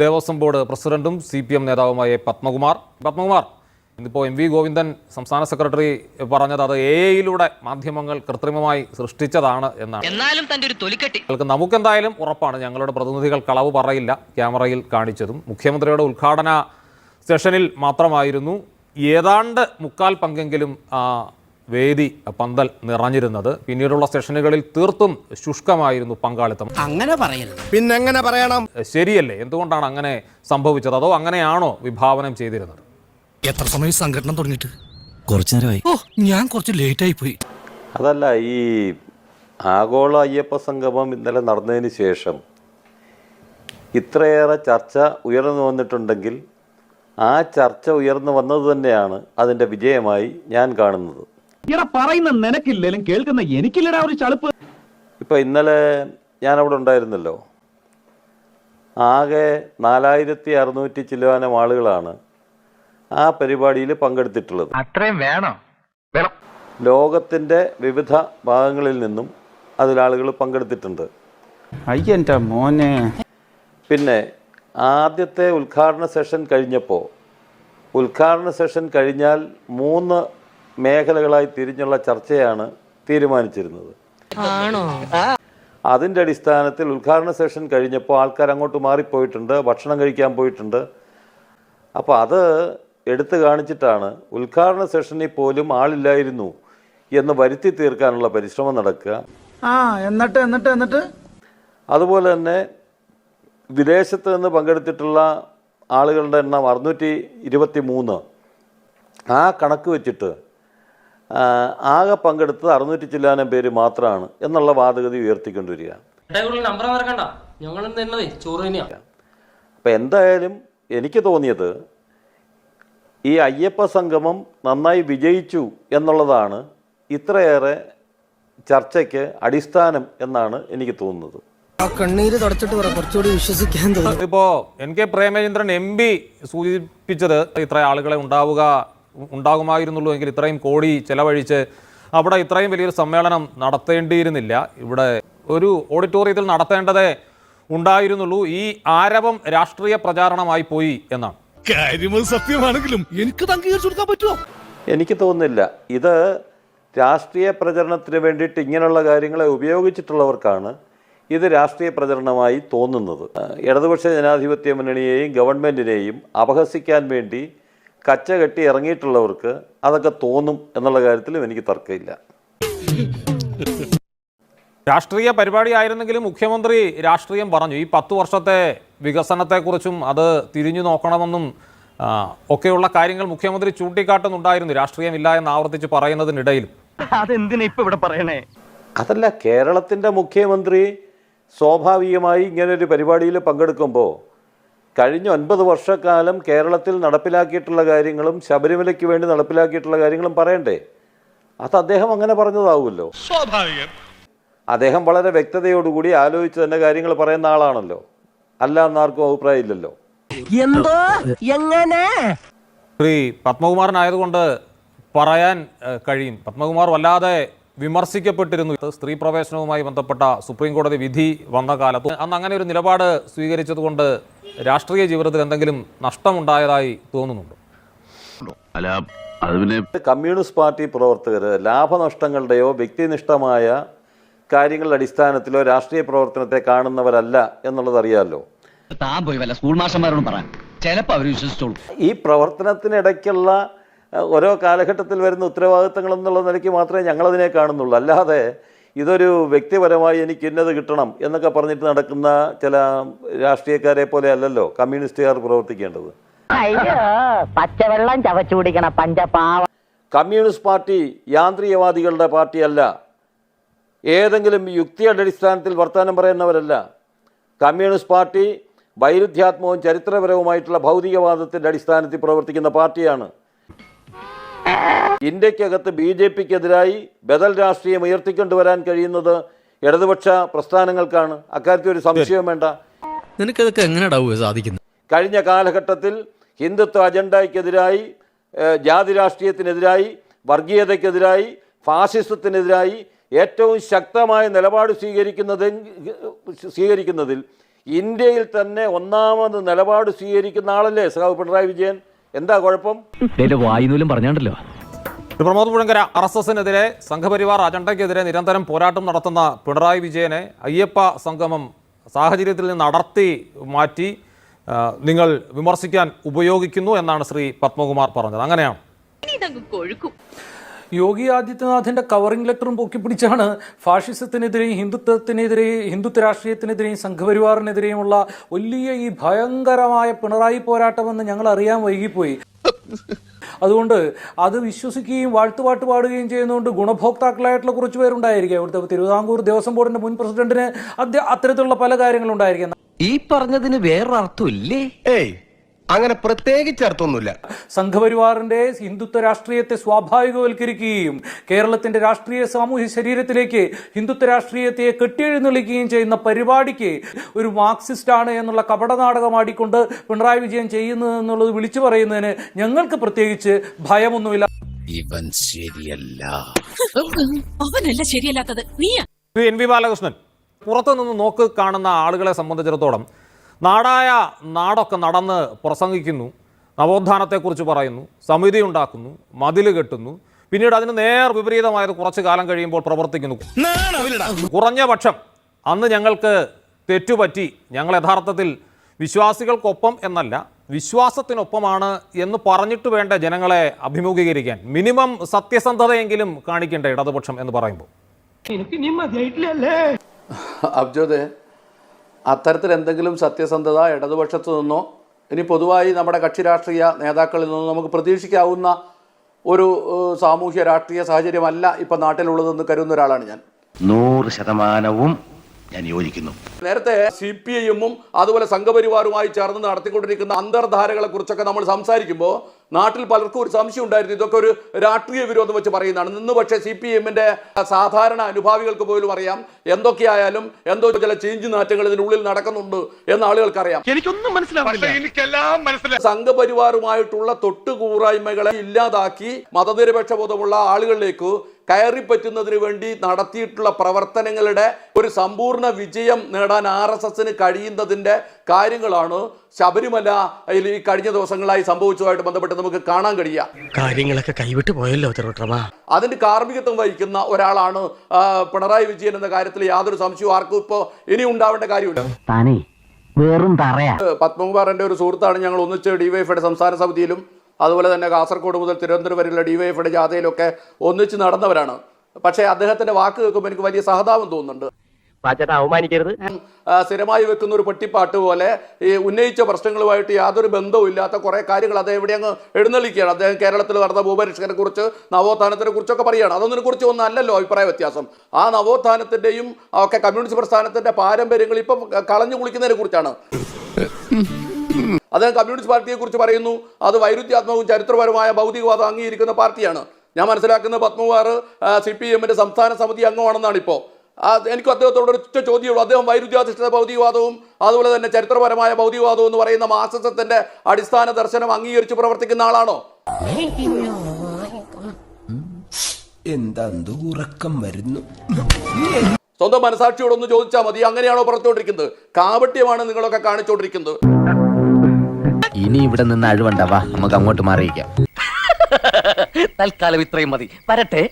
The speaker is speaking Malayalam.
ദേവസ്വം ബോർഡ് പ്രസിഡന്റും CPM നേതാവുമായ പത്മകുമാർ, ഇന്നിപ്പോൾ MV ഗോവിന്ദൻ സംസ്ഥാന സെക്രട്ടറി പറഞ്ഞത് അത് AI-യിലൂടെ മാധ്യമങ്ങൾ കൃത്രിമമായി സൃഷ്ടിച്ചതാണ് എന്നാണ്. എന്നാലും തന്റെ ഒരു തൊലിക്കെട്ടി നമുക്കെന്തായാലും ഉറപ്പാണ്, ഞങ്ങളുടെ പ്രതിനിധികൾ കളവ് പറയില്ല. ക്യാമറയിൽ കാണിച്ചതും മുഖ്യമന്ത്രിയുടെ ഉദ്ഘാടന സെഷനിൽ മാത്രമായിരുന്നു ഏതാണ്ട് മുക്കാൽ പങ്കെങ്കിലും വേദി പന്തൽ നിറഞ്ഞിരുന്നത്. പിന്നീടുള്ള സെഷനുകളിൽ തീർത്തും ശുഷ്കമായിരുന്നു പങ്കാളിത്തം. അങ്ങനെ പറയരുത്, പിന്നെ എങ്ങനെ പറയണം? ശരിയല്ലേ? എന്തുകൊണ്ടാണ് അങ്ങനെ സംഭവിച്ചത്? അതോ അങ്ങനെയാണോ വിഭാവനം ചെയ്തിരുന്നത്? എത്ര സമയം സംഘടന തുടങ്ങിയിട്ട്? കുറച്ചു നേരമായി. ഞാൻ കുറച്ച് ലേറ്റ് ആയി പോയി. അതല്ല, ഈ ആഗോള അയ്യപ്പ സംഗമം ഇന്നലെ നടന്നതിന് ശേഷം ഇത്രയേറെ ചർച്ച ഉയർന്നു വന്നിട്ടുണ്ടെങ്കിൽ ആ ചർച്ച ഉയർന്നു വന്നത് തന്നെയാണ് അതിൻ്റെ വിജയമായി ഞാൻ കാണുന്നത്. പറയുന്ന നിനക്കില്ലേലും കേൾക്കുന്ന എനിക്കില്ലടാ ഒരു ചളുപ്പ്. ഇപ്പം ഇന്നലെ ഞാൻ അവിടെ ഉണ്ടായിരുന്നല്ലോ. ആകെ 4600 ചില്ലുവാനം ആളുകളാണ് ആ പരിപാടിയിൽ പങ്കെടുത്തിട്ടുള്ളത്. അത്രയും വേണോ? ലോകത്തിൻ്റെ വിവിധ ഭാഗങ്ങളിൽ നിന്നും അതിലാളുകൾ പങ്കെടുത്തിട്ടുണ്ട്. അയ്യൻ്റെ മോനെ. പിന്നെ ആദ്യത്തെ ഉദ്ഘാടന സെഷൻ കഴിഞ്ഞപ്പോൾ, ഉദ്ഘാടന സെഷൻ കഴിഞ്ഞാൽ 3 മേഖലകളായി തിരിഞ്ഞുള്ള ചർച്ചയാണ് തീരുമാനിച്ചിരുന്നത്. അതിൻ്റെ അടിസ്ഥാനത്തിൽ ഉദ്ഘാടന സെഷൻ കഴിഞ്ഞപ്പോൾ ആൾക്കാർ അങ്ങോട്ട് മാറിപ്പോയിട്ടുണ്ട്, ഭക്ഷണം കഴിക്കാൻ പോയിട്ടുണ്ട്. അപ്പോൾ അത് എടുത്തു കാണിച്ചിട്ടാണ് ഉദ്ഘാടന സെഷനിൽ പോലും ആളില്ലായിരുന്നു എന്ന് വരുത്തി തീർക്കാനുള്ള പരിശ്രമം നടക്കുക. എന്നിട്ട് അതുപോലെ തന്നെ വിദേശത്ത് നിന്ന് പങ്കെടുത്തിട്ടുള്ള ആളുകളുടെ എണ്ണം 623. ആ കണക്ക് വെച്ചിട്ട് ആകെ പങ്കെടുത്തത് 600 ചില്ലാനം പേര് മാത്രമാണ് എന്നുള്ള വാദഗതി ഉയർത്തിക്കൊണ്ടുവരിക. അപ്പം എന്തായാലും എനിക്ക് തോന്നിയത് ഈ അയ്യപ്പ സംഗമം നന്നായി വിജയിച്ചു എന്നുള്ളതാണ് ഇത്രയേറെ ചർച്ചയ്ക്ക് അടിസ്ഥാനം എന്നാണ് എനിക്ക് തോന്നുന്നത്. കണ്ണീര് തുടച്ചിട്ട് കുറച്ചുകൂടി വിശ്വസിക്കാൻ തോന്നുന്നു. ഇപ്പോൾ NK പ്രേമചന്ദ്രൻ MP സൂചിപ്പിച്ചത് ഇത്ര ആളുകളെ ഉണ്ടാകുമായിരുന്നുള്ളൂ എങ്കിൽ ഇത്രയും കോടി ചെലവഴിച്ച് അവിടെ ഇത്രയും വലിയൊരു സമ്മേളനം നടത്തേണ്ടിയിരുന്നില്ല, ഇവിടെ ഒരു ഓഡിറ്റോറിയത്തിൽ നടത്തേണ്ടതേ ഉണ്ടായിരുന്നുള്ളൂ. ഈ ആരവം രാഷ്ട്രീയ പ്രചാരണമായി പോയി എന്നാണ്. സത്യമാണെങ്കിലും എനിക്ക് അംഗീകരിച്ചു കൊടുക്കാൻ പറ്റുമോ? എനിക്ക് തോന്നുന്നില്ല. ഇത് രാഷ്ട്രീയ പ്രചരണത്തിന് വേണ്ടിയിട്ട് ഇങ്ങനെയുള്ള കാര്യങ്ങളെ ഉപയോഗിച്ചിട്ടുള്ളവർക്കാണ് ഇത് രാഷ്ട്രീയ പ്രചരണമായി തോന്നുന്നത്. ഇടതുപക്ഷ ജനാധിപത്യ മുന്നണിയെയും ഗവൺമെൻറ്റിനെയും അപഹസിക്കാൻ വേണ്ടി കച്ചകെട്ടി ഇറങ്ങിയിട്ടുള്ളവർക്ക് അതൊക്കെ തോന്നും എന്നുള്ള കാര്യത്തിലും എനിക്ക് തർക്കമില്ല. രാഷ്ട്രീയ പരിപാടി ആയിരുന്നെങ്കിലും മുഖ്യമന്ത്രി രാഷ്ട്രീയം പറഞ്ഞു. ഈ 10 വർഷത്തെ വികസനത്തെക്കുറിച്ചും അത് തിരിഞ്ഞു നോക്കണമെന്നും ഒക്കെയുള്ള കാര്യങ്ങൾ മുഖ്യമന്ത്രി ചൂണ്ടിക്കാട്ടുന്നുണ്ടായിരുന്നു, രാഷ്ട്രീയമില്ല എന്ന് ആവർത്തിച്ച് പറയുന്നതിനിടയിലും. അതെന്തിനാ ഇപ്പൊ ഇവിടെ പറയണേ? അതല്ല, കേരളത്തിൻ്റെ മുഖ്യമന്ത്രി സ്വാഭാവികമായി ഇങ്ങനൊരു പരിപാടിയിൽ പങ്കെടുക്കുമ്പോൾ കഴിഞ്ഞ 9 വർഷക്കാലം കേരളത്തിൽ നടപ്പിലാക്കിയിട്ടുള്ള കാര്യങ്ങളും ശബരിമലയ്ക്ക് വേണ്ടി നടപ്പിലാക്കിയിട്ടുള്ള കാര്യങ്ങളും പറയണ്ടേ? അത് അദ്ദേഹം അങ്ങനെ പറഞ്ഞതാവുമല്ലോ. സ്വാഭാവികം. അദ്ദേഹം വളരെ വ്യക്തതയോടുകൂടി ആലോചിച്ച് തന്നെ കാര്യങ്ങൾ പറയുന്ന ആളാണല്ലോ. അല്ല എന്നാർക്കും അഭിപ്രായം ഇല്ലല്ലോ. എന്തോ എങ്ങനെ ശ്രീ പത്മകുമാറിനായതുകൊണ്ട് പറയാൻ കഴിയും. പത്മകുമാർ വല്ലാതെ വിമർശിക്കപ്പെട്ടിരുന്നു സ്ത്രീ പ്രവേശനവുമായി ബന്ധപ്പെട്ട സുപ്രീം കോടതി വിധി വന്ന കാലത്ത്. അന്ന് അങ്ങനെ ഒരു നിലപാട് സ്വീകരിച്ചതുകൊണ്ട് രാഷ്ട്രീയ ജീവിതത്തിൽ എന്തെങ്കിലും നഷ്ടമുണ്ടായതായി തോന്നുന്നുണ്ടോ? കമ്മ്യൂണിസ്റ്റ് പാർട്ടി പ്രവർത്തകർ ലാഭനഷ്ടങ്ങളുടെയോ വ്യക്തിനിഷ്ഠമായ കാര്യങ്ങളുടെ അടിസ്ഥാനത്തിലോ രാഷ്ട്രീയ പ്രവർത്തനത്തെ കാണുന്നവരല്ല എന്നുള്ളത് അറിയാമല്ലോ. താൻ പോയി വല്ല സ്കൂൾ മാഷന്മാരോടും പറയാൻ, ചിലപ്പോൾ അവർ വിശ്വസിച്ചോളൂ. ഈ പ്രവർത്തനത്തിനിടയ്ക്കുള്ള ഓരോ കാലഘട്ടത്തിൽ വരുന്ന ഉത്തരവാദിത്തങ്ങൾ എന്നുള്ള നിലയ്ക്ക് മാത്രമേ ഞങ്ങളതിനെ കാണുന്നുള്ളൂ. അല്ലാതെ ഇതൊരു വ്യക്തിപരമായി എനിക്ക് ഇന്നത് കിട്ടണം എന്നൊക്കെ പറഞ്ഞിട്ട് നടക്കുന്ന ചില രാഷ്ട്രീയക്കാരെ പോലെ അല്ലല്ലോ കമ്മ്യൂണിസ്റ്റുകാർ പ്രവർത്തിക്കേണ്ടത്. പച്ചവെള്ളം ചവച്ചു കുടിക്കണം പഞ്ചപാവ. കമ്മ്യൂണിസ്റ്റ് പാർട്ടി യാന്ത്രികവാദികളുടെ പാർട്ടിയല്ല, ഏതെങ്കിലും യുക്തിയുടെ അടിസ്ഥാനത്തിൽ വർത്തമാനം പറയുന്നവരല്ല. കമ്മ്യൂണിസ്റ്റ് പാർട്ടി വൈരുദ്ധ്യാത്മകവും ചരിത്രപരവുമായിട്ടുള്ള ഭൗതികവാദത്തിൻ്റെ അടിസ്ഥാനത്തിൽ പ്രവർത്തിക്കുന്ന പാർട്ടിയാണ്. ഇന്ത്യക്കകത്ത് BJPക്കെതിരായി ബദൽ രാഷ്ട്രീയം ഉയർത്തിക്കൊണ്ടുവരാൻ കഴിയുന്നത് ഇടതുപക്ഷ പ്രസ്ഥാനങ്ങൾക്കാണ്. അക്കാര്യത്തിൽ ഒരു സംശയവും വേണ്ട. നിനക്കതൊക്കെ എങ്ങനെയാ സാധിക്കുന്നത്? കഴിഞ്ഞ കാലഘട്ടത്തിൽ ഹിന്ദുത്വ അജണ്ടയ്ക്കെതിരായി, ജാതി രാഷ്ട്രീയത്തിനെതിരായി, വർഗീയതയ്ക്കെതിരായി, ഫാസിസത്തിനെതിരായി ഏറ്റവും ശക്തമായ നിലപാട് സ്വീകരിക്കുന്നതിൽ ഇന്ത്യയിൽ തന്നെ ഒന്നാമത് നിലപാട് സ്വീകരിക്കുന്ന ആളല്ലേ സഖാവ് പിണറായി വിജയൻ? എന്താ കുഴപ്പം? വായുനൂലും പറഞ്ഞാണ്ടല്ലോ. പ്രമോദ് മുഴങ്കര RSSനെതിരെ സംഘപരിവാർ അജണ്ടയ്ക്കെതിരെ നിരന്തരം പോരാട്ടം നടത്തുന്ന പിണറായി വിജയനെ അയ്യപ്പ സംഗമം സാഹചര്യത്തിൽ നിന്ന് അടർത്തി മാറ്റി നിങ്ങൾ വിമർശിക്കാൻ ഉപയോഗിക്കുന്നു എന്നാണ് ശ്രീ പത്മകുമാർ പറഞ്ഞത്. അങ്ങനെയാണ് യോഗി ആദിത്യനാഥിന്റെ കവറിംഗ് ലെറ്ററും പൊക്കിപ്പിടിച്ചാണ് ഫാഷിസത്തിനെതിരെയും ഹിന്ദുത്വ രാഷ്ട്രീയത്തിനെതിരെയും സംഘപരിവാറിനെതിരെയുമുള്ള വലിയ ഈ ഭയങ്കരമായ പിണറായി പോരാട്ടമെന്ന് ഞങ്ങൾ അറിയാൻ വൈകിപ്പോയി. അതുകൊണ്ട് അത് വിശ്വസിക്കുകയും വാഴ്ത്തുപാട്ട് പാടുകയും ചെയ്യുന്നതുകൊണ്ട് ഗുണഭോക്താക്കളായിട്ടുള്ള കുറച്ച് പേരുണ്ടായിരിക്കാം. ഇവിടുത്തെ തിരുവിതാംകൂർ ദേവസ്വം ബോർഡിന്റെ മുൻ പ്രസിഡന്റിന് അത്തരത്തിലുള്ള പല കാര്യങ്ങളുണ്ടായിരിക്കാം. ഈ പറഞ്ഞതിന് വേറൊരർത്ഥം ഇല്ലേ? ഏയ്, അങ്ങനെ പ്രത്യേകിച്ച് അർത്ഥമൊന്നുമില്ല. സംഘപരിവാറിന്റെ ഹിന്ദുത്വ രാഷ്ട്രീയത്തെ സ്വാഭാവികവൽക്കരിക്കുകയും കേരളത്തിന്റെ രാഷ്ട്രീയ സാമൂഹ്യ ശരീരത്തിലേക്ക് ഹിന്ദുത്വ രാഷ്ട്രീയത്തെ കെട്ടിയെഴുന്നള്ളിക്കുകയും ചെയ്യുന്ന പരിപാടിക്ക് ഒരു മാർക്സിസ്റ്റ് ആണ് എന്നുള്ള കപടനാടകമാടിക്കൊണ്ട് പിണറായി വിജയൻ ചെയ്യുന്നതെന്നുള്ളത് വിളിച്ചു പറയുന്നതിന് ഞങ്ങൾക്ക് പ്രത്യേകിച്ച് ഭയമൊന്നുമില്ല. ഇവൻ ശരിയല്ല. അവനല്ല ശരിയല്ലാത്തത് നീയാ. NV ബാലകൃഷ്ണൻ, പുറത്തു നിന്ന് നോക്ക് കാണുന്ന ആളുകളെ സംബന്ധിച്ചിടത്തോളം നാടായ നാടൊക്കെ നടന്ന് പ്രസംഗിക്കുന്നു, നവോത്ഥാനത്തെക്കുറിച്ച് പറയുന്നു, സമിതി ഉണ്ടാക്കുന്നു, മതിൽ കെട്ടുന്നു, പിന്നീട് അതിന് നേർ വിപരീതമായത് കുറച്ചു കാലം കഴിയുമ്പോൾ പ്രവർത്തിക്കുന്നു. കുറഞ്ഞ പക്ഷം അന്ന് ഞങ്ങൾക്ക് തെറ്റുപറ്റി, ഞങ്ങൾ യഥാർത്ഥത്തിൽ വിശ്വാസികൾക്കൊപ്പം എന്നല്ല വിശ്വാസത്തിനൊപ്പമാണ് എന്ന് പറഞ്ഞിട്ട് വേണ്ട ജനങ്ങളെ അഭിമുഖീകരിക്കാൻ. മിനിമം സത്യസന്ധതയെങ്കിലും കാണിക്കേണ്ട ഇടതുപക്ഷം എന്ന് പറയുമ്പോൾ അബ്ജോദ്, അത്തരത്തിൽ എന്തെങ്കിലും സത്യസന്ധത ഇടതുപക്ഷത്തു നിന്നോ ഇനി പൊതുവായി നമ്മുടെ കക്ഷി രാഷ്ട്രീയ നേതാക്കളിൽ നിന്നോ നമുക്ക് പ്രതീക്ഷിക്കാവുന്ന ഒരു സാമൂഹ്യ രാഷ്ട്രീയ സാഹചര്യമല്ല ഇപ്പം നാട്ടിലുള്ളതെന്ന് കരുതുന്ന ഒരാളാണ് ഞാൻ. 100% ഞാൻ യോജിക്കുന്നു. നേരത്തെ CPIഎമ്മും അതുപോലെ സംഘപരിവാറുമായി ചേർന്ന് നടത്തിക്കൊണ്ടിരിക്കുന്ന അന്തർധാരകളെ കുറിച്ചൊക്കെ നമ്മൾ സംസാരിക്കുമ്പോൾ നാട്ടിൽ പലർക്കും ഒരു സംശയം ഉണ്ടായിരുന്നു, ഇതൊക്കെ ഒരു രാഷ്ട്രീയ വിരോധം വെച്ച് പറയുന്നതാണ് നിന്ന്. പക്ഷേ CPIഎമ്മിന്റെ സാധാരണ അനുഭാവികൾക്ക് പോലും അറിയാം എന്തൊക്കെയായാലും എന്തോ ചില ചേഞ്ച് നാറ്റങ്ങൾ ഇതിനുള്ളിൽ നടക്കുന്നുണ്ട് എന്ന് ആളുകൾക്കറിയാം. എനിക്കൊന്നും മനസ്സിലാവില്ല. സംഘപരിവാറുമായിട്ടുള്ള തൊട്ടുകൂറായ്മകളെ ഇല്ലാതാക്കി മതനിരപേക്ഷ ബോധമുള്ള ആളുകളിലേക്ക് കയറിപ്പറ്റുന്നതിന് വേണ്ടി നടത്തിയിട്ടുള്ള പ്രവർത്തനങ്ങളുടെ ഒരു സമ്പൂർണ്ണ വിജയം നേടാൻ RSSന് കഴിയുന്നതിൻ്റെ കാര്യങ്ങളാണ് ശബരിമല ഈ കഴിഞ്ഞ ദിവസങ്ങളായി സംഭവിച്ചതുമായിട്ട് ബന്ധപ്പെട്ട് നമുക്ക് കാണാൻ കഴിയുക. കാര്യങ്ങളൊക്കെ കൈവിട്ട് പോയല്ലോ തിരുവട്ടമാ. അതിന്റെ കാർമ്മികത്വം വഹിക്കുന്ന ഒരാളാണ് പിണറായി വിജയൻ എന്ന കാര്യത്തിൽ യാതൊരു സംശയവും ആർക്കും ഇപ്പോൾ ഇനി ഉണ്ടാവേണ്ട കാര്യമില്ല. പത്മകുമാറിന്റെ ഒരു സുഹൃത്താണ്. ഞങ്ങൾ ഒന്നിച്ച് ഡിവൈഎഫ്ഐയുടെ സംസ്ഥാന സമിതിയിലും അതുപോലെ തന്നെ കാസർഗോഡ് മുതൽ തിരുവനന്തപുരം വരെയുള്ള ഡിവൈഎഫ്ഐയുടെ ജാഥയിലൊക്കെ ഒന്നിച്ച് നടന്നവരാണ്. പക്ഷേ അദ്ദേഹത്തിന്റെ വാക്ക് കേൾക്കുമ്പോൾ എനിക്ക് വലിയ സഹതാപം തോന്നുന്നുണ്ട്. അവമാനിക്കരുത്. സ്ഥിരമായി വെക്കുന്ന ഒരു പെട്ടിപ്പാട്ട് പോലെ ഈ ഉന്നയിച്ച പ്രശ്നങ്ങളുമായിട്ട് യാതൊരു ബന്ധവും ഇല്ലാത്ത കുറെ കാര്യങ്ങൾ അദ്ദേഹം ഇവിടെ അങ്ങ് എഴുന്നള്ളിക്കുകയാണ്. അദ്ദേഹം കേരളത്തിൽ നടന്ന ഭൂപരിഷ്കരണത്തെ കുറിച്ച് നവോത്ഥാനത്തിനെ കുറിച്ചൊക്കെ പറയുകയാണ്. അതൊന്നിനെ കുറിച്ച് ഒന്നും അല്ലല്ലോ അഭിപ്രായ വ്യത്യാസം. ആ നവോത്ഥാനത്തിന്റെയും ഒക്കെ കമ്മ്യൂണിസ്റ്റ് പ്രസ്ഥാനത്തിന്റെ പാരമ്പര്യങ്ങൾ ഇപ്പം കളഞ്ഞു കുളിക്കുന്നതിനെ കുറിച്ചാണ്. അദ്ദേഹം കമ്മ്യൂണിസ്റ്റ് പാർട്ടിയെ കുറിച്ച് പറയുന്നു, അത് വൈരുദ്ധ്യാത്മകവും ചരിത്രപരമായ ഭൗതികവാദം അംഗീകരിക്കുന്ന പാർട്ടിയാണ്. ഞാൻ മനസ്സിലാക്കുന്ന പത്മകുമാർ CPIഎമ്മിന്റെ സംസ്ഥാന സമിതി അംഗമാണെന്നാണ് ഇപ്പോൾ. എനിക്ക് അദ്ദേഹത്തോട് ഒരു ഒറ്റ ചോദ്യമുള്ളൂ. അദ്ദേഹം വൈരുദ്ധ്യാധിഷ്ഠിത ഭൗതികവാദവും അതുപോലെ തന്നെ ചരിത്രപരമായ ഭൗതികവാദവും എന്ന് പറയുന്ന മാർക്സിസത്തിന്റെ അടിസ്ഥാന ദർശനം അംഗീകരിച്ച് പ്രവർത്തിക്കുന്ന ആളാണോ? എന്താ ഉറക്കം വരുന്നു. സ്വന്തം മനസാക്ഷിയോടൊന്ന് ചോദിച്ചാൽ മതി. അങ്ങനെയാണോ പ്രവർത്തിച്ചുകൊണ്ടിരിക്കുന്നത്? കാപട്യമാണ് നിങ്ങളൊക്കെ കാണിച്ചുകൊണ്ടിരിക്കുന്നത്. ഇനി ഇവിടെ നിന്ന് അഴിവണ്ടാവാ, നമുക്ക് അങ്ങോട്ട് മാറിയിക്കാം. തൽക്കാലം ഇത്രയും മതി. വരട്ടെ.